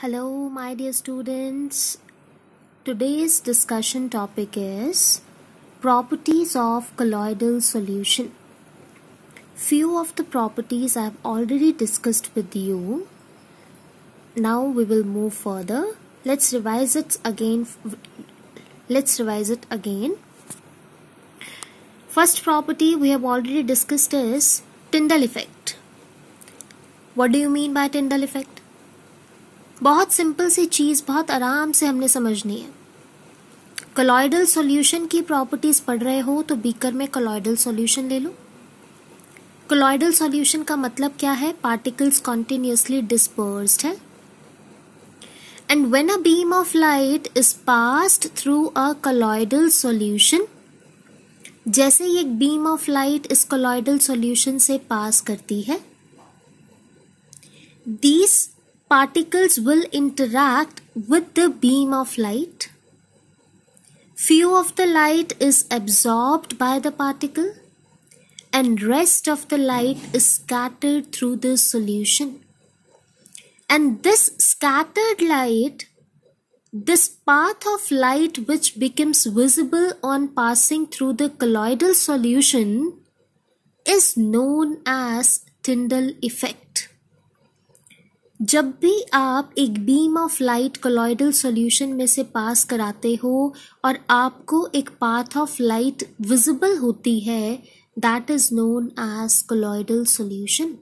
Hello, my dear students. Today's discussion topic is properties of colloidal solution. Few of the properties I have already discussed with you. Now we will move further. Let's revise it again. First property we have already discussed is Tyndall effect. What do you mean by Tyndall effect? बहुत simple सी चीज़ बहुत आराम से हमने समझनी है. Colloidal solution की properties पढ़ रहे हो तो बीकर में कॉलॉइडल सॉल्यूशन ले लो. कॉलॉइडल सॉल्यूशन का मतलब क्या है? पार्टिकल्स कॉन्टिन्यूसली डिस्पर्स्ड है. And when a beam of light is passed through a colloidal solution, जैसे ही एक बीम ऑफ लाइट इस कॉलॉइडल सॉल्यूशन से पास करती है, these particles will interact with the beam of light. Few of the light is absorbed by the particle and rest of the light is scattered through the solution. And this scattered light, this path of light which becomes visible on passing through the colloidal solution is known as Tyndall effect. जब भी आप एक beam of light colloidal solution में से पास कराते हो और आपको एक पाथ ऑफ लाइट विजिबल होती है, that is known as colloidal solution.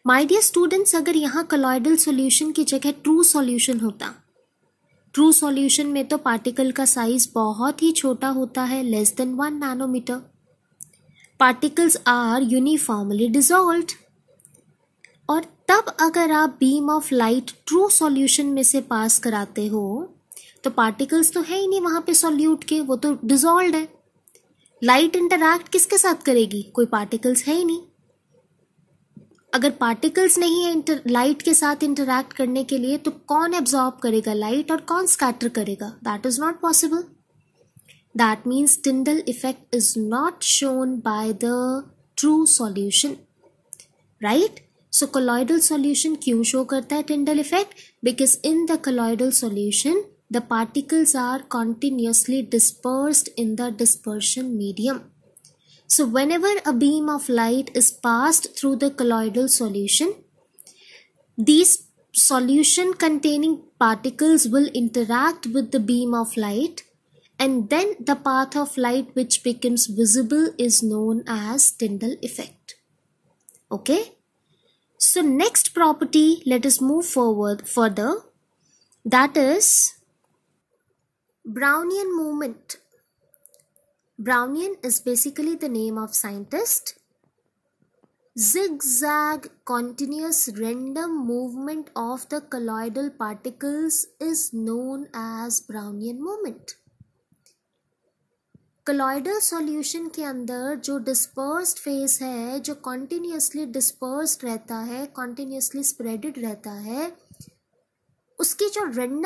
My dear students, अगर यहाँ कॉलॉइडल सॉल्यूशन की जगह ट्रू सॉल्यूशन होता, ट्रू सॉल्यूशन में तो पार्टिकल का साइज बहुत ही छोटा होता है, less than 1 nanometre. Particles are uniformly dissolved. और तब अगर आप beam of light true solution में से पास कराते हो तो पार्टिकल्स तो है ही नहीं वहां पे सॉल्यूट के, वो तो डिसॉल्व्ड है. लाइट इंटरैक्ट किसके साथ करेगी? कोई पार्टिकल्स है ही नहीं. अगर पार्टिकल्स नहीं है लाइट के साथ इंटरैक्ट करने के लिए, तो कौन एब्जॉर्ब करेगा लाइट और कौन स्कैटर करेगा? That is not possible. That means Tyndall effect is not shown by the true solution, right? So colloidal solution क्यों शो करता है Tyndall effect? Because in the colloidal solution the particles are continuously dispersed in the dispersion medium. So whenever a beam of light is passed through the colloidal solution, these solution containing particles will interact with the beam of light, and then the path of light which becomes visible is known as Tyndall effect. Okay? So next property, let us move forward further. That is Brownian movement. Brownian is basically the name of scientist. Zigzag continuous random movement of the colloidal particles is known as Brownian movement. Colloidal solution के अंदर जो dispersed phase है, जो continuously dispersed रहता है, continuously spreaded रहता है, उसकी जो रैंडम